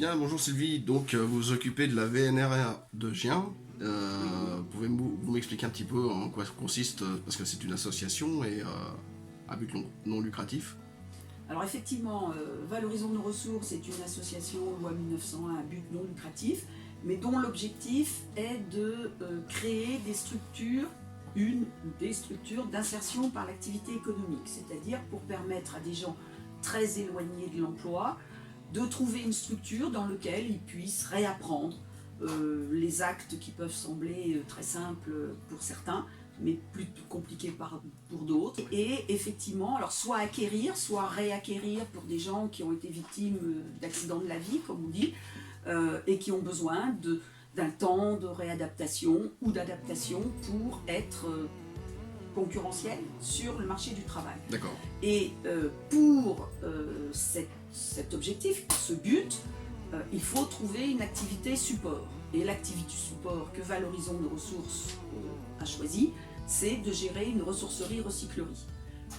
Bien, bonjour Sylvie. Donc, vous vous occupez de la VNRA de Gien. Pouvez-vous m'expliquer un petit peu en quoi ça consiste, parce que c'est une association et à but non lucratif. Alors effectivement, Valorisons nos ressources est une association loi 1901 à but non lucratif, mais dont l'objectif est de créer des structures d'insertion par l'activité économique, c'est-à-dire pour permettre à des gens très éloignés de l'emploi de trouver une structure dans laquelle ils puissent réapprendre les actes qui peuvent sembler très simples pour certains, mais plus compliqués pour d'autres. Et effectivement, alors soit acquérir, soit réacquérir pour des gens qui ont été victimes d'accidents de la vie, comme on dit, et qui ont besoin d'un temps de réadaptation ou d'adaptation pour être concurrentiels sur le marché du travail. D'accord. Et pour cet objectif, pour ce but, il faut trouver une activité support. Et l'activité support que Valorisons nos ressources a choisi, c'est de gérer une ressourcerie-recyclerie.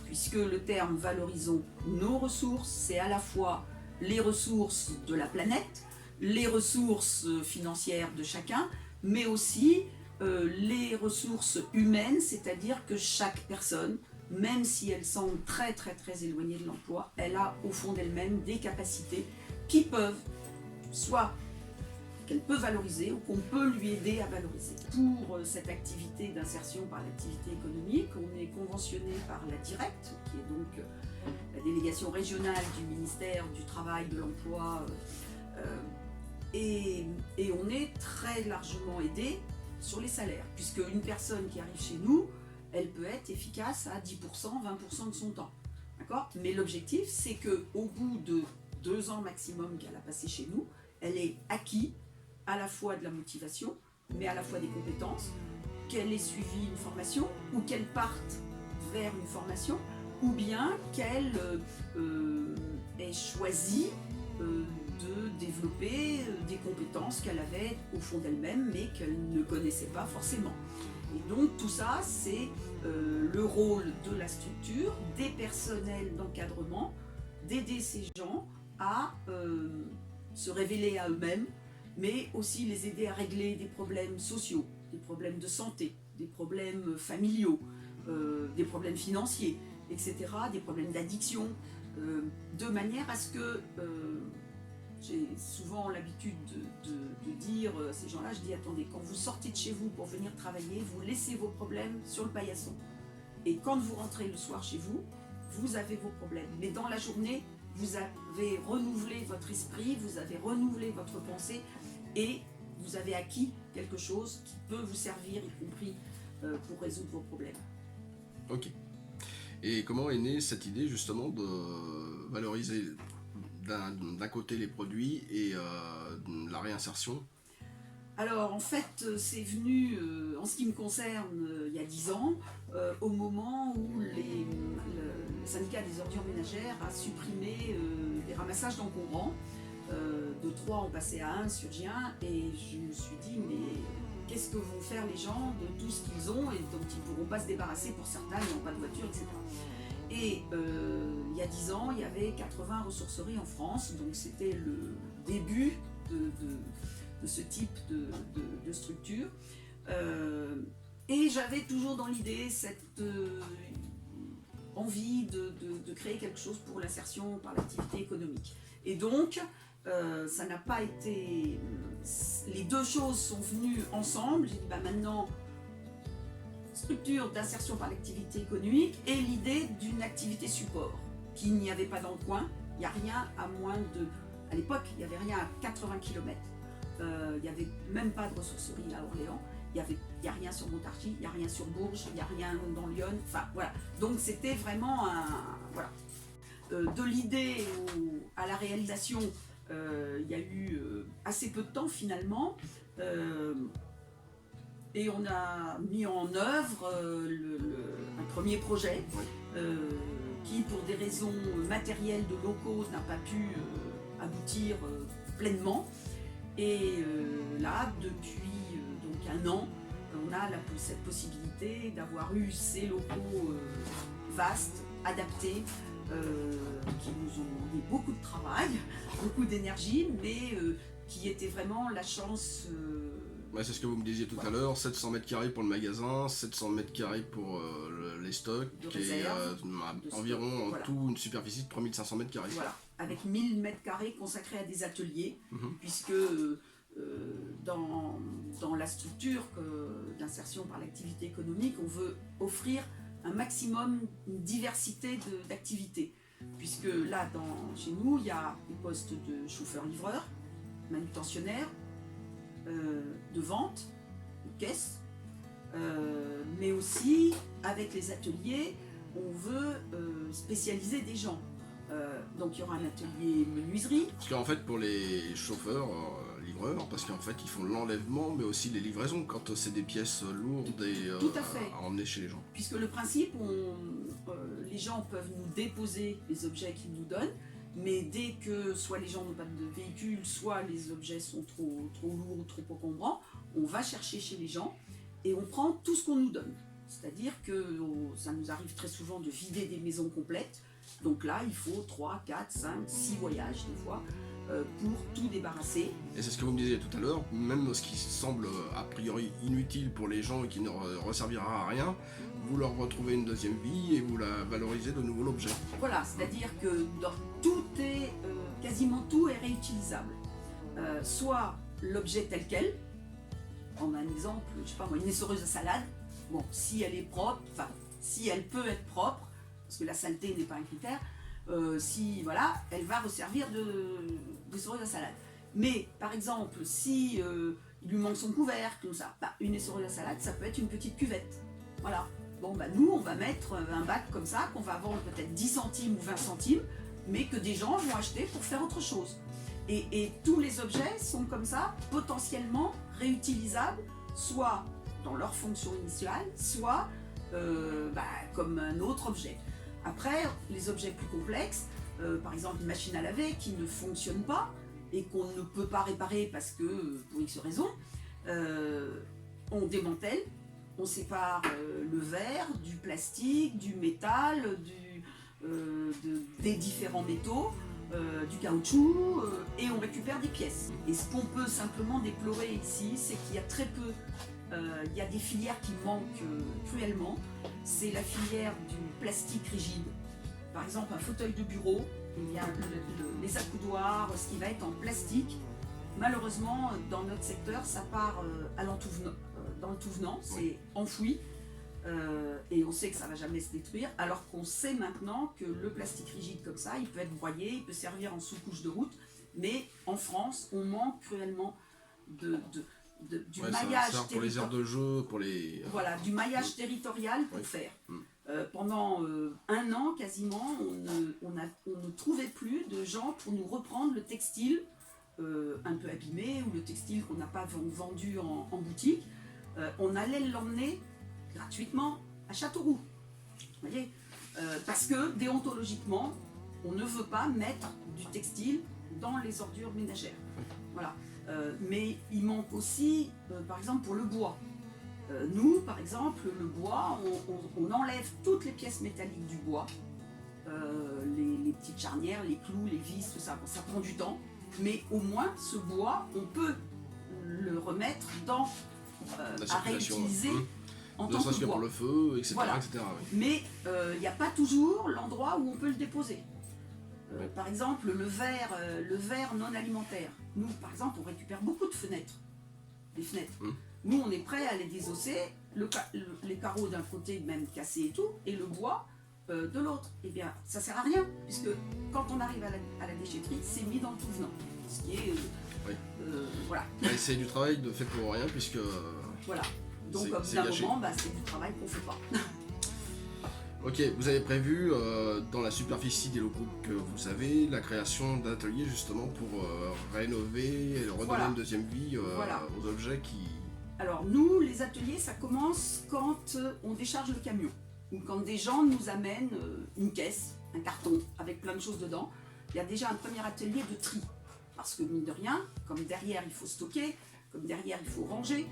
Puisque le terme Valorisons nos ressources, c'est à la fois les ressources de la planète, les ressources financières de chacun, mais aussi les ressources humaines, c'est-à-dire que chaque personne, même si elle semble très très très éloignée de l'emploi, elle a au fond d'elle-même des capacités qui peuvent, soit qu'elle peut valoriser ou qu'on peut lui aider à valoriser. Pour cette activité d'insertion par l'activité économique, on est conventionné par la DIRECT, qui est donc la délégation régionale du ministère du Travail, de l'Emploi, et on est très largement aidé sur les salaires, puisque une personne qui arrive chez nous, elle peut être efficace à 10%, 20% de son temps. D'accord ? Mais l'objectif, c'est qu'au bout de 2 ans maximum qu'elle a passé chez nous, elle ait acquis à la fois de la motivation, mais à la fois des compétences, qu'elle ait suivi une formation, ou qu'elle parte vers une formation, ou bien qu'elle ait choisi de développer des compétences qu'elle avait au fond d'elle-même, mais qu'elle ne connaissait pas forcément. Et donc tout ça, c'est le rôle de la structure, des personnels d'encadrement, d'aider ces gens à se révéler à eux-mêmes, mais aussi les aider à régler des problèmes sociaux, des problèmes de santé, des problèmes familiaux, des problèmes financiers, etc., des problèmes d'addiction, de manière à ce que j'ai souvent l'habitude de dire à ces gens-là, je dis attendez, quand vous sortez de chez vous pour venir travailler, vous laissez vos problèmes sur le paillasson. Et quand vous rentrez le soir chez vous, vous avez vos problèmes. Mais dans la journée, vous avez renouvelé votre esprit, vous avez renouvelé votre pensée et vous avez acquis quelque chose qui peut vous servir, y compris pour résoudre vos problèmes. Ok. Et comment est née cette idée justement de valoriser d'un côté les produits et la réinsertion? Alors en fait, c'est venu, en ce qui me concerne, il y a 10 ans, au moment où le syndicat des ordures ménagères a supprimé les ramassages d'encombrants. De 3 on passait à 1 sur Gien, et je me suis dit mais qu'est-ce que vont faire les gens de tout ce qu'ils ont et dont ils ne pourront pas se débarrasser pour certains, ils n'ont pas de voiture, etc. Et il y a 10 ans, il y avait 80 ressourceries en France, donc c'était le début de ce type de structure. Et j'avais toujours dans l'idée cette envie de créer quelque chose pour l'insertion par l'activité économique. Et donc, ça n'a pas été... Les deux choses sont venues ensemble. J'ai dit, maintenant, structure d'insertion par l'activité économique et l'idée d'une activité support, qu'il n'y avait pas dans le coin. Il n'y a rien à moins de... À l'époque, il n'y avait rien à 80 km. Il n'y avait même pas de ressourcerie à Orléans. Il n'y a rien sur Montargis, il n'y a rien sur Bourges, il n'y a rien dans Lyon. Enfin, voilà. Donc, c'était vraiment un... Voilà. De l'idée à la réalisation, il y a eu assez peu de temps finalement, et on a mis en œuvre un premier projet qui, pour des raisons matérielles de locaux, n'a pas pu aboutir pleinement. Et là, depuis donc 1 an, on a cette possibilité d'avoir eu ces locaux vastes, adaptés, qui nous ont donné beaucoup de travail, beaucoup d'énergie, mais qui était vraiment la chance. Ouais, c'est ce que vous me disiez tout à l'heure, 700 mètres carrés pour le magasin, 700 mètres carrés pour les stocks, De et réserve, de environ stock, en voilà. tout une superficie de 3500 mètres carrés. Voilà, avec 1000 mètres carrés consacrés à des ateliers, puisque dans la structure d'insertion par l'activité économique, on veut offrir un maximum, une diversité d'activités. Puisque là, chez nous, il y a des postes de chauffeur-livreur, manutentionnaire, de vente, de caisse, mais aussi, avec les ateliers, on veut spécialiser des gens. Donc il y aura un atelier menuiserie. Parce qu'en fait, pour les chauffeurs, livreurs, parce qu'en fait, ils font l'enlèvement, mais aussi les livraisons quand c'est des pièces lourdes et Tout à fait. à emmener chez les gens. Puisque le principe, les gens peuvent nous déposer les objets qu'ils nous donnent, mais dès que soit les gens n'ont pas de véhicule, soit les objets sont trop lourds ou trop encombrants, on va chercher chez les gens et on prend tout ce qu'on nous donne. C'est-à-dire que ça nous arrive très souvent de vider des maisons complètes. Donc là, il faut 3, 4, 5, 6 voyages des fois pour tout débarrasser. Et c'est ce que vous me disiez tout à l'heure, même ce qui semble a priori inutile pour les gens et qui ne resservira à rien, vous leur retrouvez une deuxième vie et vous la valorisez de nouveau l'objet. Voilà, c'est-à-dire que quasiment tout est réutilisable. Soit l'objet tel quel, on a un exemple, je sais pas moi, une essoreuse à salade, bon, si elle est propre, enfin, si elle peut être propre, parce que la saleté n'est pas un critère, si voilà, elle va resservir d'essoreuse à salade. Mais par exemple, si il lui manque son couvercle, ou ça, une essoreuse à salade, ça peut être une petite cuvette. Voilà. Bon, nous, on va mettre un bac comme ça, qu'on va vendre peut-être 10 centimes ou 20 centimes, mais que des gens vont acheter pour faire autre chose. Et tous les objets sont comme ça, potentiellement réutilisables, soit dans leur fonction initiale, soit comme un autre objet. Après, les objets plus complexes, par exemple une machine à laver qui ne fonctionne pas et qu'on ne peut pas réparer parce que, pour X raisons, on démantèle, on sépare le verre du plastique, du métal, des différents métaux, du caoutchouc, et on récupère des pièces. Et ce qu'on peut simplement déplorer ici, c'est qu'il y a très peu, il y a des filières qui manquent cruellement. C'est la filière du plastique rigide. Par exemple, un fauteuil de bureau, il y a les accoudoirs, ce qui va être en plastique. Malheureusement, dans notre secteur, ça part dans le tout venant, c'est enfoui. Et on sait que ça ne va jamais se détruire, alors qu'on sait maintenant que le plastique rigide comme ça, il peut être broyé, il peut servir en sous-couche de route, mais en France, on manque cruellement du maillage ça pour les aires de jeu, pour les... Voilà, du maillage territorial pour faire. Pendant un an, quasiment, on ne trouvait plus de gens pour nous reprendre le textile un peu abîmé, ou le textile qu'on n'a pas vendu en boutique. On allait l'emmener gratuitement à Châteauroux, vous voyez, parce que déontologiquement, on ne veut pas mettre du textile dans les ordures ménagères. Voilà. Mais il manque aussi, par exemple, pour le bois. Nous, par exemple, le bois, on enlève toutes les pièces métalliques du bois, les petites charnières, les clous, les vis, tout ça. Bon, ça prend du temps, mais au moins, ce bois, on peut le remettre à réutiliser. En tant que bois. Pour le feu, etc. Voilà. etc. Oui. Mais il n'y a pas toujours l'endroit où on peut le déposer. Par exemple, le verre non alimentaire. Nous, par exemple, on récupère beaucoup de fenêtres. Des fenêtres. Nous, on est prêt à les désosser, les carreaux d'un côté même cassés et tout, et le bois de l'autre. Eh bien, ça sert à rien, puisque quand on arrive à la déchetterie, c'est mis dans le tout venant. Ce qui est... voilà. Ouais, c'est du travail de fait pour rien, puisque... Voilà. Donc, au bout d'un moment, c'est du travail qu'on ne fait pas. Ok, vous avez prévu dans la superficie des locaux que vous avez la création d'ateliers justement pour rénover et redonner une deuxième vie aux objets qui... Alors nous, les ateliers, ça commence quand on décharge le camion, ou quand des gens nous amènent une caisse, un carton avec plein de choses dedans. Il y a déjà un premier atelier de tri, parce que mine de rien, comme derrière il faut stocker, comme derrière il faut ranger,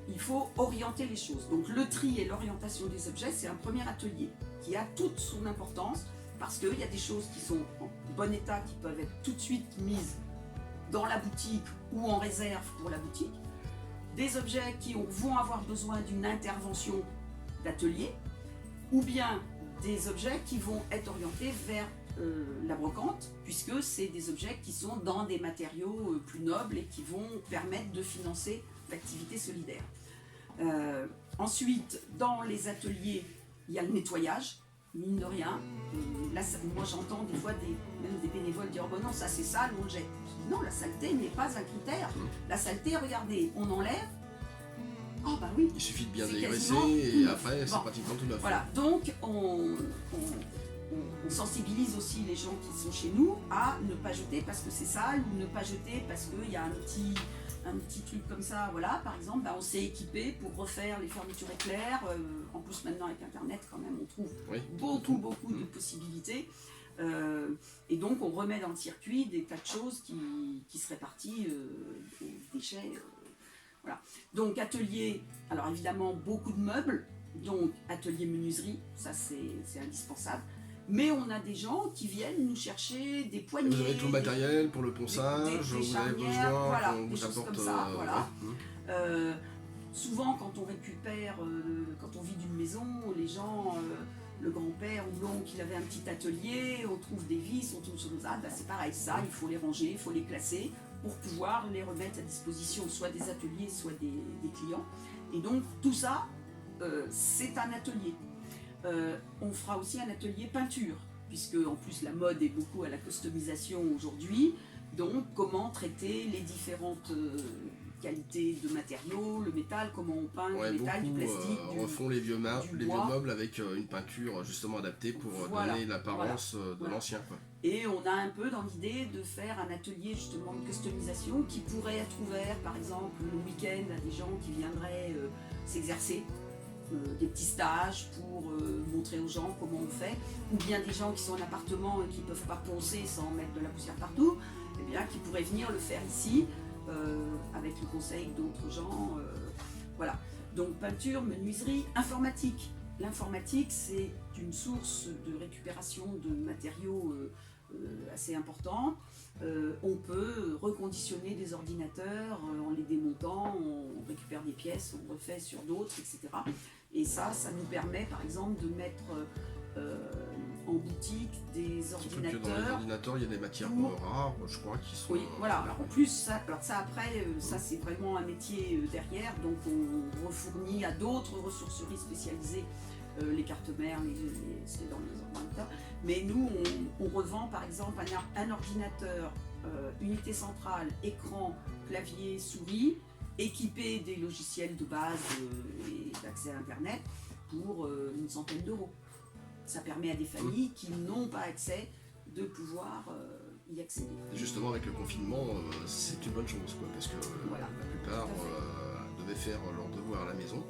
il faut orienter les choses. Donc le tri et l'orientation des objets, c'est un premier atelier qui a toute son importance parce qu'il y a des choses qui sont en bon état, qui peuvent être tout de suite mises dans la boutique ou en réserve pour la boutique, des objets qui vont avoir besoin d'une intervention d'atelier, ou bien des objets qui vont être orientés vers la brocante, puisque c'est des objets qui sont dans des matériaux plus nobles et qui vont permettre de financer l'activité solidaire. Ensuite, dans les ateliers, il y a le nettoyage, mine de rien. Là, moi j'entends des fois même des bénévoles dire oh, non, ça c'est sale, on le jette. Je dis, non, la saleté n'est pas un critère. La saleté, regardez, on enlève. Oh bah oui. Il suffit de bien dégraisser et après c'est pratiquement tout neuf. Voilà, donc on sensibilise aussi les gens qui sont chez nous à ne pas jeter parce que c'est sale ou ne pas jeter parce qu'il y a un petit truc comme ça, voilà, par exemple, on s'est équipé pour refaire les fermetures éclairs. En plus maintenant avec internet quand même on trouve beaucoup de possibilités. Et donc on remet dans le circuit des tas de choses qui se répartissent aux déchets. Voilà. Donc atelier, alors évidemment beaucoup de meubles, donc atelier menuiserie, ça c'est indispensable. Mais on a des gens qui viennent nous chercher des poignées. Vous avez tout le matériel pour le ponçage, vous avez besoin voilà, qu'on des vous choses apporte... comme ça, voilà. Souvent quand on récupère, quand on vit d'une maison, les gens, le grand-père ou l'oncle, il avait un petit atelier, on trouve des vis, on trouve des choses, c'est pareil, ça, il faut les ranger, il faut les classer pour pouvoir les remettre à disposition, soit des ateliers, soit des clients. Et donc tout ça, c'est un atelier. On fera aussi un atelier peinture, puisque en plus la mode est beaucoup à la customisation aujourd'hui. Donc comment traiter les différentes qualités de matériaux, le métal, comment on peint le métal, du plastique, refont les vieux meubles avec une peinture justement adaptée pour donner l'apparence de l'ancien. Et on a un peu dans l'idée de faire un atelier justement de customisation qui pourrait être ouvert par exemple le week-end à des gens qui viendraient s'exercer. Des petits stages pour montrer aux gens comment on fait, ou bien des gens qui sont en appartement et qui ne peuvent pas poncer sans mettre de la poussière partout, et bien qui pourraient venir le faire ici avec le conseil d'autres gens. Voilà. Donc peinture, menuiserie, informatique. L'informatique, c'est une source de récupération de matériaux assez importante. On peut reconditionner des ordinateurs en les démontant, on récupère des pièces, on refait sur d'autres, etc. Et ça nous permet par exemple de mettre en boutique des ordinateurs. Dans les ordinateurs, il y a des matières rares, je crois, qui sont... Oui, voilà. Alors en plus, ça après, ça c'est vraiment un métier derrière, donc on refournit à d'autres ressourceries spécialisées les cartes mères, c'est dans les ordinateurs. Mais nous, on revend par exemple un ordinateur, unité centrale, écran, clavier, souris, équipé des logiciels de base et d'accès à Internet pour une centaine d'euros. Ça permet à des familles qui n'ont pas accès de pouvoir y accéder. Justement, avec le confinement, c'est une bonne chose, parce que la plupart devaient faire leur devoir à la maison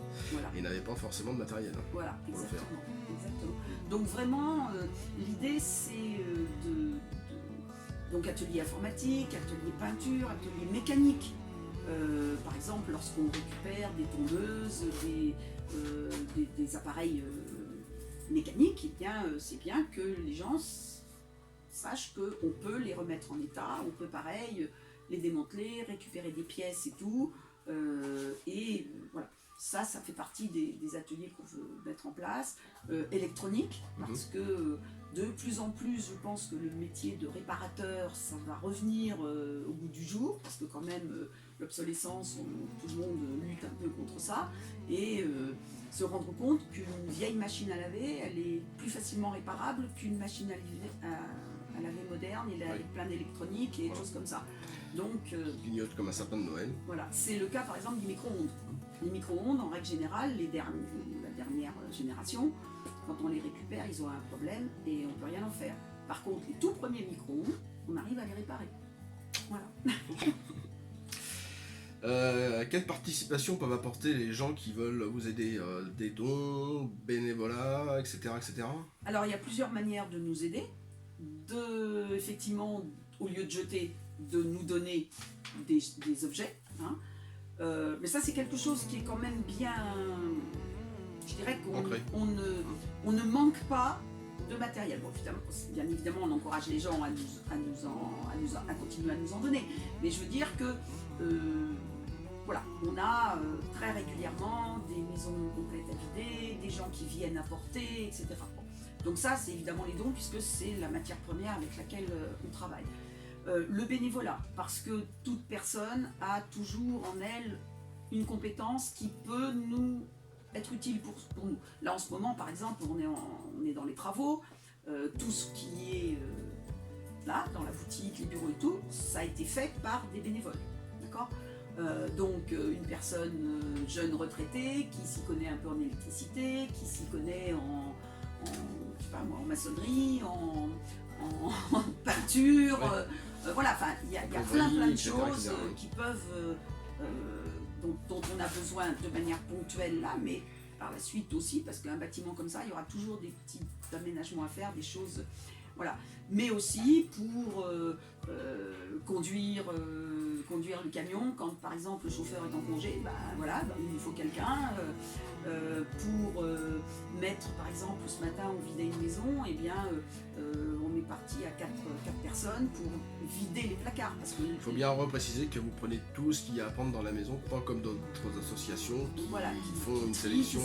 et n'avaient pas forcément de matériel. Voilà, exactement. Donc vraiment, l'idée c'est donc atelier informatique, atelier peinture, atelier mécanique. Par exemple, lorsqu'on récupère des tondeuses, des appareils mécaniques, eh bien, c'est bien que les gens sachent qu'on peut les remettre en état, on peut pareil les démanteler, récupérer des pièces et tout. Et voilà, ça fait partie des ateliers qu'on veut mettre en place. Électronique, parce que de plus en plus, je pense que le métier de réparateur, ça va revenir au bout du jour, parce que quand même, l'obsolescence, tout le monde lutte un peu contre ça, et se rendre compte qu'une vieille machine à laver, elle est plus facilement réparable qu'une machine à laver moderne, avec plein d'électronique et des choses comme ça. Donc, clignote comme un sapin de Noël. Voilà, c'est le cas par exemple du micro-ondes. Les micro-ondes, en règle générale, la dernière génération, quand on les récupère, ils ont un problème et on ne peut rien en faire. Par contre, les tout premiers micro-ondes, on arrive à les réparer. Voilà. Quelle participation peuvent apporter les gens qui veulent vous aider? Des dons, bénévolat, etc., etc. Alors, il y a plusieurs manières de nous aider. Effectivement, au lieu de jeter, de nous donner des objets. Mais ça, c'est quelque chose qui est quand même bien... Je dirais qu'on ne manque pas de matériel. Bon, bien évidemment, on encourage les gens à continuer à nous en donner. Mais je veux dire que voilà, on a très régulièrement des maisons complètes à vider, des gens qui viennent apporter, etc. Bon. Donc ça, c'est évidemment les dons, puisque c'est la matière première avec laquelle on travaille. Le bénévolat, parce que toute personne a toujours en elle une compétence qui peut nous être utile pour nous. Là, en ce moment, par exemple, on est dans les travaux, tout ce qui est là, dans la boutique, les bureaux et tout, ça a été fait par des bénévoles, d'accord ? Donc une personne jeune retraitée qui s'y connaît un peu en électricité, qui s'y connaît je sais pas moi, en maçonnerie, en peinture, voilà, enfin il y a plein de choses qui peuvent, dont on a besoin de manière ponctuelle là, mais par la suite aussi, parce qu'un bâtiment comme ça, il y aura toujours des petits aménagements à faire, des choses, voilà. Mais aussi pour conduire le camion, quand par exemple le chauffeur est en congé, voilà, il faut quelqu'un. Pour mettre, par exemple, ce matin on vidait une maison, et bien on est parti à 4 personnes pour vider les placards. Parce que il faut bien repréciser que vous prenez tout ce qu'il y a à prendre dans la maison, pas comme d'autres associations qui font une sélection.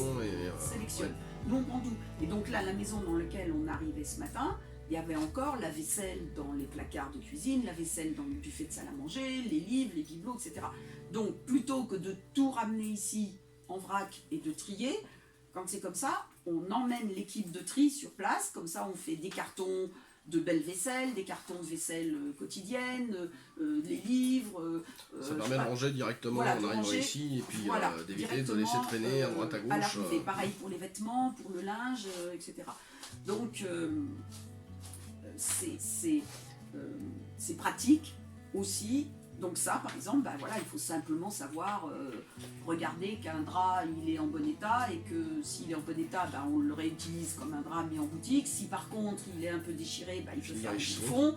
Sélectionne. Nous on prend tout. Et donc là, la maison dans laquelle on arrivait ce matin, il y avait encore la vaisselle dans les placards de cuisine, la vaisselle dans le buffet de salle à manger, les livres, les bibelots, etc. Donc plutôt que de tout ramener ici en vrac et de trier, quand c'est comme ça, on emmène l'équipe de tri sur place, comme ça on fait des cartons de belle vaisselle, des cartons de vaisselle quotidienne, les livres. Ça permet de ranger directement en arrivant ici, et puis d'éviter de laisser traîner à droite à gauche. À l'arrivée, pareil pour les vêtements, pour le linge, etc. Donc c'est pratique aussi. Donc ça, par exemple, voilà, il faut simplement savoir regarder qu'un drap, il est en bon état, et que s'il est en bon état, on le réutilise comme un drap mis en boutique. Si par contre il est un peu déchiré, il faut faire du chiffon,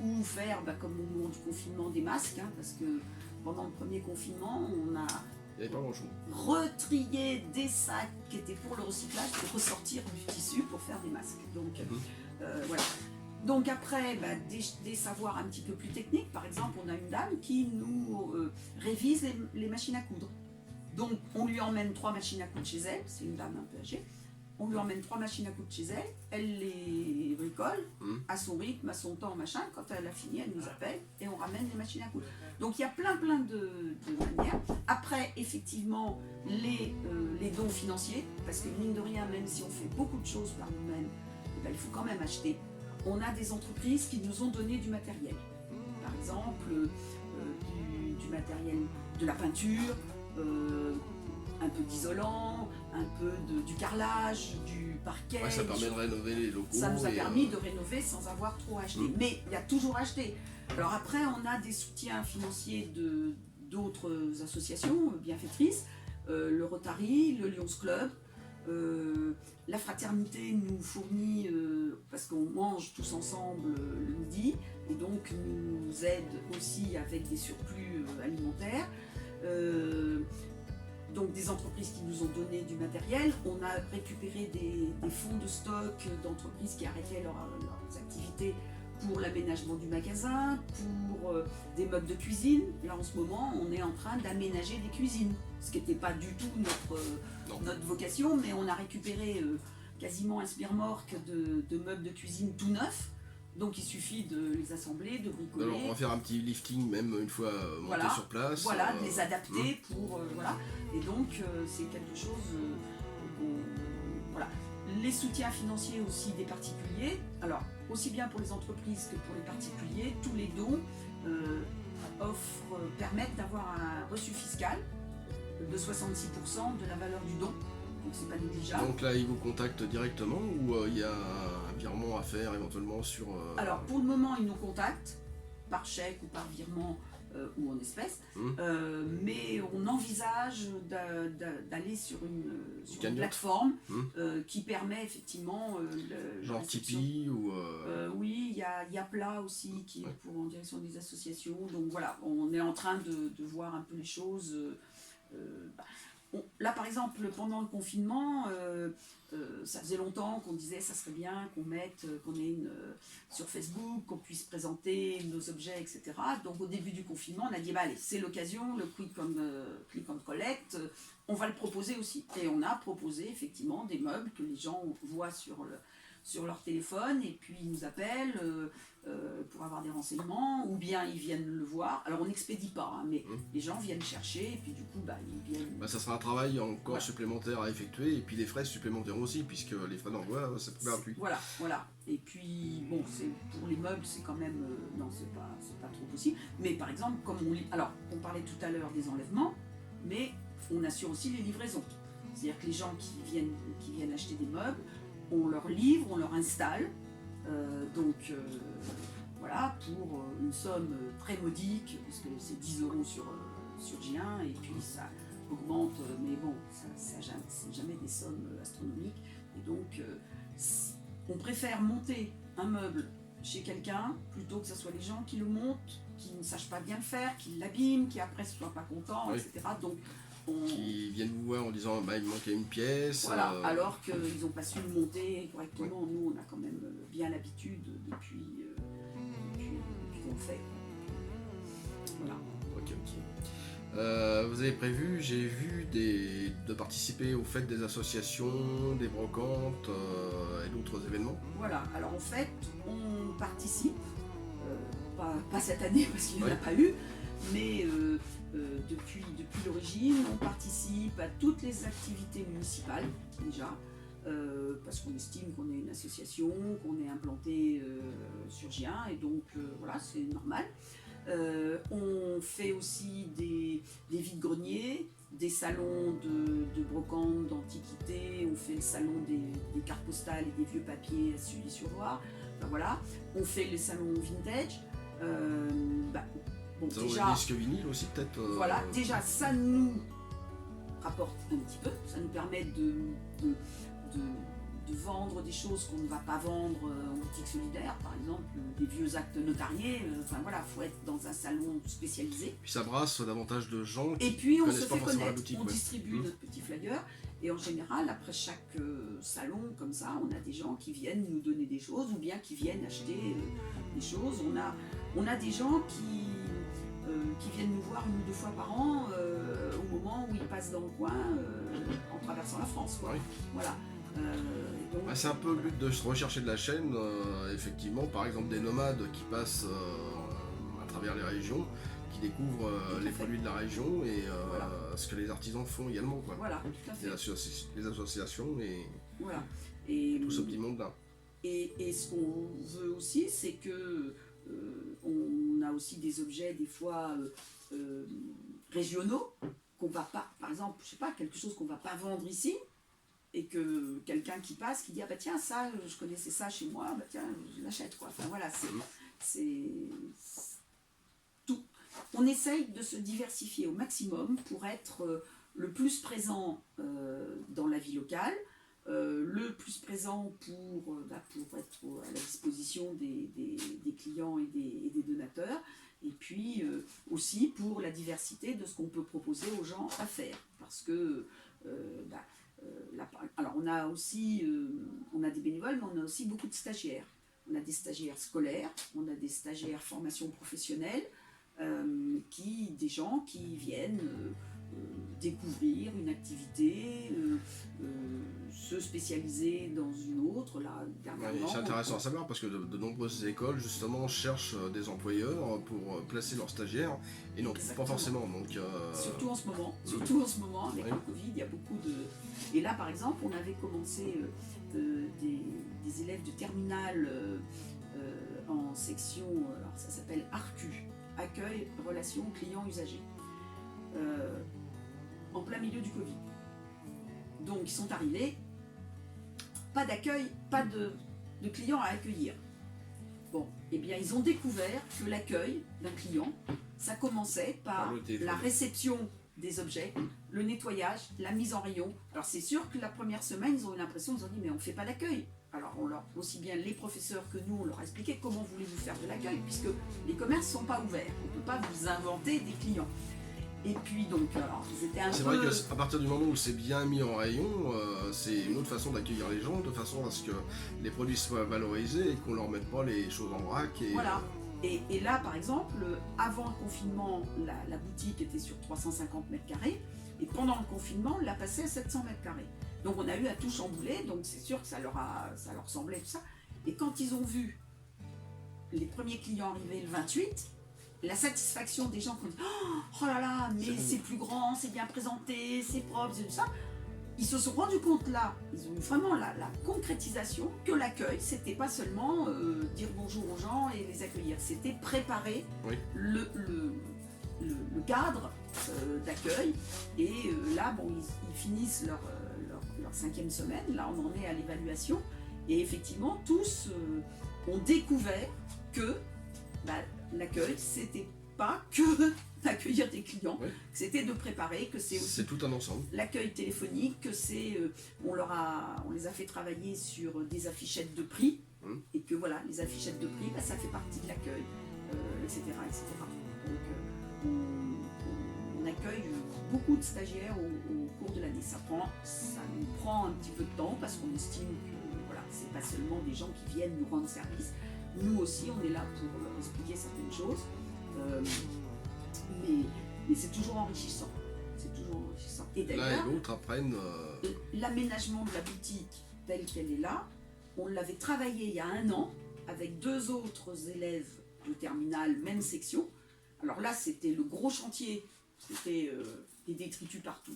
ou faire, comme au moment du confinement, des masques, parce que pendant le premier confinement, on a retrié des sacs qui étaient pour le recyclage pour ressortir du tissu pour faire des masques. Donc voilà. Donc après, des savoirs un petit peu plus techniques. Par exemple, on a une dame qui nous révise les machines à coudre. Donc on lui emmène 3 machines à coudre chez elle, c'est une dame un peu âgée. On lui emmène 3 machines à coudre chez elle, elle les bricole à son rythme, à son temps, machin. Quand elle a fini, elle nous appelle et on ramène les machines à coudre. Donc il y a plein de manières. Après, effectivement, les dons financiers, parce que mine de rien, même si on fait beaucoup de choses par nous-mêmes, il faut quand même acheter. On a des entreprises qui nous ont donné du matériel. Par exemple, du matériel, de la peinture, un peu d'isolant, un peu du carrelage, du parquet. Ça permet de rénover les locaux. Ça nous a permis de rénover sans avoir trop acheté. Mais il y a toujours acheté. Alors après, on a des soutiens financiers d'autres associations bienfaitrices, le Rotary, le Lions Club. La fraternité nous fournit, parce qu'on mange tous ensemble le midi, et donc nous aide aussi avec des surplus alimentaires. Donc des entreprises qui nous ont donné du matériel. On a récupéré des fonds de stock d'entreprises qui arrêtaient leurs activités pour l'aménagement du magasin, pour des meubles de cuisine. Là en ce moment, on est en train d'aménager des cuisines, ce qui n'était pas du tout notre vocation, mais on a récupéré quasiment un sbire-morgue de meubles de cuisine tout neufs. Donc il suffit de les assembler, de bricoler. Alors on va faire un petit lifting même une fois monté sur place. Voilà, de les adapter pour voilà. Et donc c'est quelque chose. Voilà. Les soutiens financiers aussi des particuliers. Alors aussi bien pour les entreprises que pour les particuliers, tous les dons permettent d'avoir un reçu fiscal de 66% de la valeur du don. Donc c'est pas négligeable. Donc là, ils vous contactent directement ou il y a un virement à faire éventuellement sur... Alors pour le moment, ils nous contactent par chèque ou par virement ou en espèces, mais on envisage d'aller sur une plateforme qui permet effectivement... genre Tipeee ou... Oui, il y a Yapla aussi qui est en direction des associations. Donc voilà, on est en train de voir un peu les choses... là, par exemple, pendant le confinement, ça faisait longtemps qu'on disait ça serait bien qu'on ait sur Facebook, qu'on puisse présenter nos objets, etc. Donc au début du confinement, on a dit, bah, allez, c'est l'occasion, le click and collect, on va le proposer aussi. Et on a proposé effectivement des meubles que les gens voient sur leur téléphone, et puis ils nous appellent pour avoir des renseignements, ou bien ils viennent le voir. Alors on n'expédie pas, hein, mais les gens viennent chercher, et puis du coup, ils viennent... ça sera un travail encore supplémentaire à effectuer, et puis des frais supplémentaires aussi, puisque les frais d'envoi, c'est gratuit. Voilà. Et puis, bon, pour les meubles, c'est quand même... non, c'est pas trop possible. Mais par exemple, comme alors, on parlait tout à l'heure des enlèvements, mais on assure aussi les livraisons. C'est-à-dire que les gens qui viennent acheter des meubles, on leur livre, on leur installe, voilà, pour une somme très modique, parce que c'est 10 € sur J1, et puis ça augmente, mais bon, c'est jamais des sommes astronomiques. Et donc, on préfère monter un meuble chez quelqu'un, plutôt que ce soit les gens qui le montent, qui ne sachent pas bien le faire, qui l'abîment, qui après ne soient pas contents, etc. Donc, qui viennent vous voir en disant il manquait une pièce. Voilà, alors qu'ils n'ont pas su le monter correctement. Oui. Nous, on a quand même bien l'habitude depuis qu'on le fait. Voilà. Ok. Vous avez prévu, j'ai vu, de participer aux fêtes des associations, des brocantes et d'autres événements. Voilà, alors en fait, on participe, pas cette année parce qu'il n'y en a pas eu, mais depuis l'origine, on participe à toutes les activités municipales déjà, parce qu'on estime qu'on est une association, qu'on est implanté sur J1, et donc voilà, c'est normal. On fait aussi des vides-greniers, des salons de brocante, d'antiquité, on fait le salon des cartes postales et des vieux papiers à Sully-sur-Loire, enfin, voilà. On fait les salons vintage. Bon, déjà, des disques vinyles aussi peut-être. Voilà, déjà ça nous rapporte un petit peu, ça nous permet de vendre des choses qu'on ne va pas vendre en boutique solidaire, par exemple des vieux actes notariés, enfin voilà, faut être dans un salon spécialisé. Puis ça brasse davantage de gens qui et puis on se pas fait connaître, boutique, on distribue notre petit flyer, et en général après chaque salon comme ça, on a des gens qui viennent nous donner des choses, ou bien qui viennent acheter des choses. On a des gens qui viennent nous voir 1 ou 2 fois par an au moment où ils passent dans le coin en traversant la France, quoi. Oui. Voilà. Donc, c'est un peu le but de se rechercher de la chaîne, effectivement, par exemple des nomades qui passent à travers les régions, qui découvrent les produits de la région et voilà. Ce que les artisans font également, quoi. Voilà, tout à fait. Les associations et, voilà. Et tout ce petit monde-là. Et ce qu'on veut aussi, c'est que on a aussi des objets des fois régionaux qu'on va pas, par exemple, je sais pas, quelque chose qu'on va pas vendre ici, et que quelqu'un qui passe, qui dit ah bah tiens ça, je connaissais ça chez moi, bah tiens je l'achète, quoi. Enfin voilà, c'est tout. On essaye de se diversifier au maximum pour être le plus présent dans la vie locale, le plus présent pour être à la disposition des clients et des donateurs, et puis aussi pour la diversité de ce qu'on peut proposer aux gens à faire, parce que alors on a aussi on a des bénévoles, mais on a aussi beaucoup de stagiaires. On a des stagiaires scolaires, on a des stagiaires formation professionnelle, des gens qui viennent découvrir une activité, se spécialiser dans une autre. Là, dernièrement, c'est intéressant à savoir parce que de nombreuses écoles justement cherchent des employeurs pour placer leurs stagiaires et n'en trouvent pas forcément. Donc, surtout en ce moment, avec le Covid, il y a beaucoup de... Et là par exemple, on avait commencé des élèves de terminale en section, alors ça s'appelle ARCU, accueil, relations, clients, usagers. En plein milieu du Covid. Donc ils sont arrivés, pas d'accueil, pas de clients à accueillir. Bon, eh bien ils ont découvert que l'accueil d'un client, ça commençait par la réception des objets, le nettoyage, la mise en rayon. Alors c'est sûr que la première semaine, ils ont eu l'impression, ils ont dit mais on ne fait pas d'accueil. Alors on leur, aussi bien les professeurs que nous, on leur a expliqué comment voulez-vous faire de l'accueil, puisque les commerces ne sont pas ouverts, on ne peut pas vous inventer des clients. Et puis donc, alors, ils étaient un peu... C'est vrai qu'à partir du moment où c'est bien mis en rayon, c'est une autre façon d'accueillir les gens, de façon à ce que les produits soient valorisés et qu'on leur mette pas les choses en vrac. Et, voilà. Et là, par exemple, avant le confinement, la boutique était sur 350 mètres carrés, et pendant le confinement, on l'a passée à 700 mètres carrés. Donc on a eu à tout chambouler, donc c'est sûr que ça leur semblait tout ça. Et quand ils ont vu les premiers clients arriver le 28, la satisfaction des gens qui ont dit oh là là, mais c'est plus grand, c'est bien présenté, c'est propre, c'est tout ça. Ils se sont rendus compte là, ils ont eu vraiment la concrétisation que l'accueil, c'était pas seulement dire bonjour aux gens et les accueillir, c'était préparer le cadre d'accueil. Et là, bon, ils finissent leur 5e semaine, là on en est à l'évaluation, et effectivement tous ont découvert que l'accueil, c'était pas que d'accueillir des clients, que c'était de préparer, que c'est aussi... C'est tout un ensemble. L'accueil téléphonique, que c'est... on les a fait travailler sur des affichettes de prix, et que voilà, les affichettes de prix, ça fait partie de l'accueil, etc., etc. Donc on accueille beaucoup de stagiaires au cours de l'année. Ça nous prend un petit peu de temps, parce qu'on estime que voilà, c'est pas seulement des gens qui viennent nous rendre service. Nous aussi, on est là pour leur expliquer certaines choses, mais c'est toujours enrichissant. C'est toujours enrichissant. Et d'ailleurs, l'un et l'autre apprennent... l'aménagement de la boutique telle qu'elle est là, on l'avait travaillé il y a 1 an avec 2 autres élèves de terminale, même section. Alors là, c'était le gros chantier, c'était des détritus partout.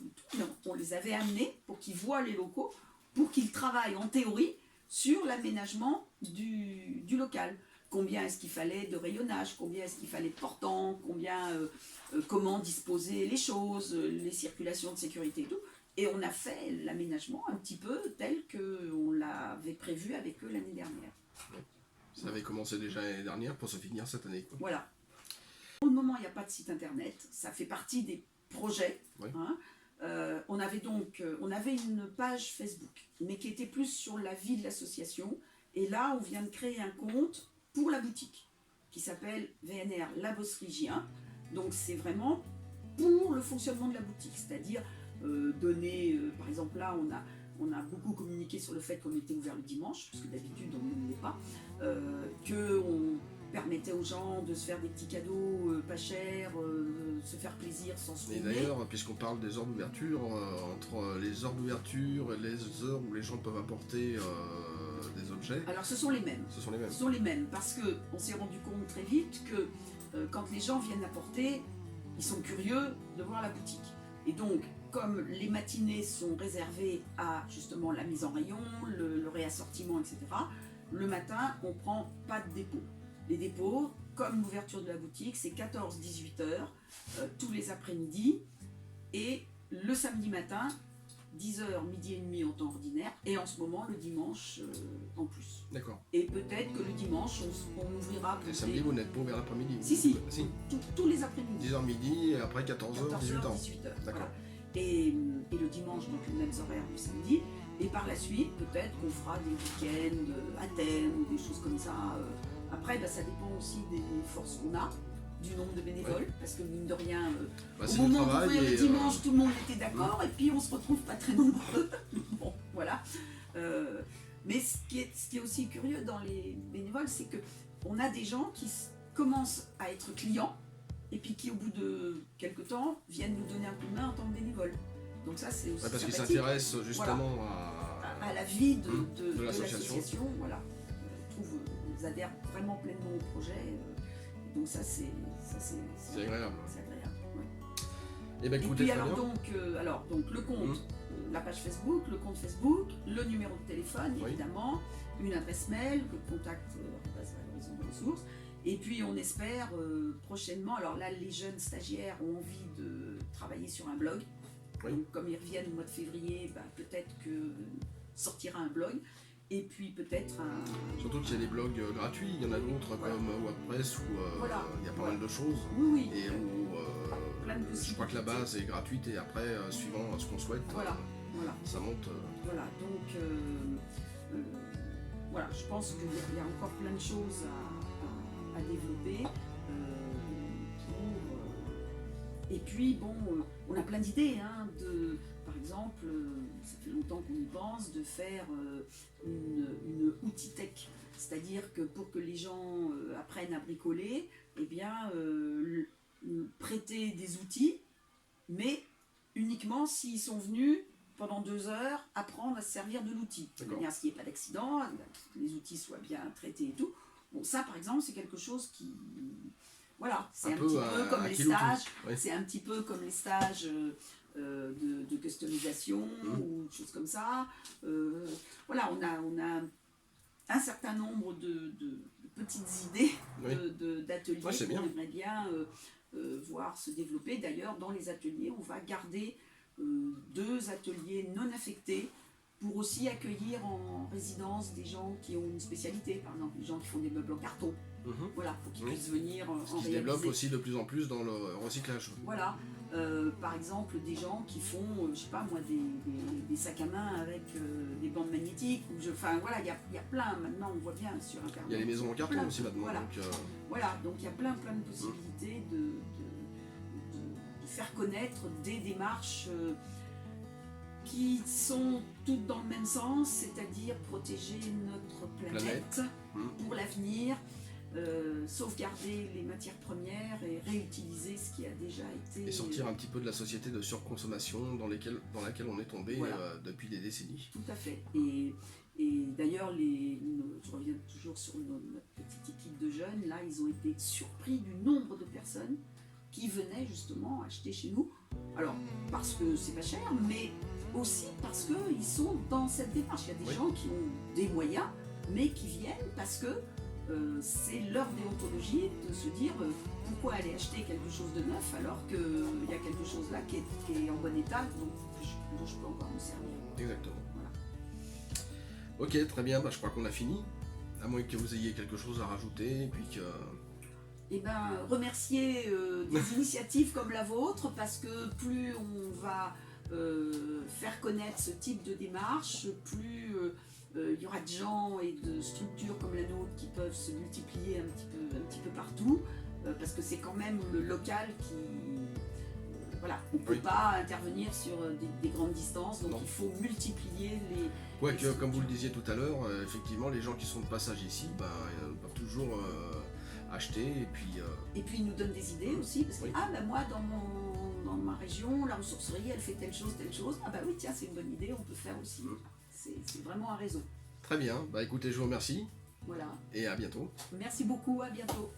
On les avait amenés pour qu'ils voient les locaux, pour qu'ils travaillent en théorie sur l'aménagement du local. Combien est-ce qu'il fallait de rayonnage, combien est-ce qu'il fallait de portants, comment disposer les choses, les circulations de sécurité et tout. Et on a fait l'aménagement un petit peu tel qu'on l'avait prévu avec eux l'année dernière. Ça avait commencé déjà l'année dernière pour se finir cette année. Voilà. Pour le moment, il n'y a pas de site internet, ça fait partie des projets. Hein. On avait une page Facebook, mais qui était plus sur la vie de l'association. Et là, on vient de créer un compte pour la boutique, qui s'appelle VNR La Bosserie J1. Donc c'est vraiment pour le fonctionnement de la boutique, c'est-à-dire donner, par exemple là, on a beaucoup communiqué sur le fait qu'on était ouvert le dimanche, parce que d'habitude on ne l'est pas, qu'on permettait aux gens de se faire des petits cadeaux pas chers, se faire plaisir sans se Et ruiner. d'ailleurs, puisqu'on parle des heures d'ouverture, entre les heures d'ouverture et les heures où les gens peuvent apporter des objets... Alors ce sont les mêmes. Ce sont les mêmes. Ce sont les mêmes, parce qu'on s'est rendu compte très vite que quand les gens viennent apporter, ils sont curieux de voir la boutique. Et donc, comme les matinées sont réservées à justement la mise en rayon, le réassortiment, etc., le matin, on ne prend pas de dépôt. Les dépôts, comme l'ouverture de la boutique, c'est 14-18 heures, tous les après-midi, et le samedi matin, 10h, midi et demi en temps ordinaire, et en ce moment, le dimanche en plus. D'accord. Et peut-être que le dimanche, on ouvrira... Les samedis, vous n'êtes pas ouvert l'après-midi? Si. Tous les après-midi. 10h midi, et après 14h, 18h. D'accord. Voilà. Et le dimanche, donc les mêmes horaires du samedi. Et par la suite, peut-être qu'on fera des week-ends à thème ou des choses comme ça. Après, ça dépend aussi des forces qu'on a, du nombre de bénévoles, parce que mine de rien, au moment d'ouvrir le dimanche, tout le monde était d'accord, et puis on se retrouve pas très nombreux. Bon, voilà. Mais ce qui est aussi curieux dans les bénévoles, c'est qu'on a des gens qui commencent à être clients, et puis qui, au bout de quelques temps, viennent nous donner un coup de main en tant que bénévoole. Donc ça, c'est aussi parce qu'ils s'intéressent justement à la vie de l'association. Voilà. Ils adhèrent vraiment pleinement au projet. Donc ça, c'est agréable. C'est agréable. Ouais. Et, Et puis alors donc le compte, la page Facebook, le compte Facebook, le numéro de téléphone évidemment, une adresse mail, le contact valorisation de ressources. Et puis on espère prochainement, alors là les jeunes stagiaires ont envie de travailler sur un blog. Donc comme ils reviennent au mois de février, peut-être que sortira un blog. Et puis peut-être un... Surtout qu'il y a des blogs gratuits, il y en a d'autres comme WordPress où il y a pas mal de choses. Oui. Et où je crois que la base est gratuite et après, suivant ce qu'on souhaite, ça monte. Voilà, donc voilà, je pense qu'il y a encore plein de choses à développer Et puis, bon, on a plein d'idées, hein, par exemple, ça fait longtemps qu'on y pense, de faire une outil tech. C'est-à-dire que pour que les gens apprennent à bricoler, eh bien, prêter des outils, mais uniquement s'ils sont venus pendant 2 heures apprendre à se servir de l'outil. De manière à ce qu'il n'y ait pas d'accident, que les outils soient bien traités et tout. Bon, ça, par exemple, c'est quelque chose qui... Voilà, c'est un petit peu comme les stages, c'est un petit peu comme les stages de customisation ou de choses comme ça. Voilà, on a un certain nombre de petites idées d'ateliers qu'on aimerait bien voir se développer. D'ailleurs, dans les ateliers, on va garder 2 ateliers non affectés pour aussi accueillir en résidence des gens qui ont une spécialité, par exemple les gens qui font des meubles en carton. Voilà, pour qu'ils puissent venir en réaliser. Qui se développe aussi de plus en plus dans le recyclage. Voilà, par exemple des gens qui font, je sais pas moi, des sacs à main avec des bandes magnétiques. Enfin voilà, il y a plein, maintenant on voit bien sur Internet. Il y a les maisons en carton aussi maintenant. Voilà, donc il y a plein de possibilités de faire connaître des démarches qui sont toutes dans le même sens, c'est-à-dire protéger notre planète. Pour l'avenir, sauvegarder les matières premières et réutiliser ce qui a déjà été... Et sortir un petit peu de la société de surconsommation dans laquelle on est tombé depuis des décennies. Tout à fait. Et d'ailleurs, je reviens toujours sur notre petite équipe de jeunes, là, ils ont été surpris du nombre de personnes qui venaient justement acheter chez nous. Alors, parce que c'est pas cher, mais aussi parce qu'ils sont dans cette démarche. Il y a des gens qui ont des moyens, mais qui viennent parce que c'est leur déontologie de se dire pourquoi aller acheter quelque chose de neuf alors qu'il y a quelque chose là qui est en bon état, dont je peux encore me servir. Exactement. Voilà. Ok, très bien, je crois qu'on a fini. À moins que vous ayez quelque chose à rajouter, et puis que... Eh ben, remercier des initiatives comme la vôtre, parce que plus on va faire connaître ce type de démarche, plus il y aura de gens et de structures comme la nôtre qui peuvent se multiplier un petit peu partout, parce que c'est quand même le local qui... voilà, on ne peut pas intervenir sur des grandes distances, donc il faut multiplier les... Quoique, comme vous le disiez tout à l'heure, effectivement, les gens qui sont de passage ici, peuvent toujours acheter, et puis... Et puis ils nous donnent des idées aussi, parce que, moi, dans ma région, la ressourcerie, elle fait telle chose, ah bah oui, tiens, c'est une bonne idée, on peut faire aussi. C'est vraiment un réseau. Très bien, écoutez, je vous remercie. Voilà. Et à bientôt. Merci beaucoup, à bientôt.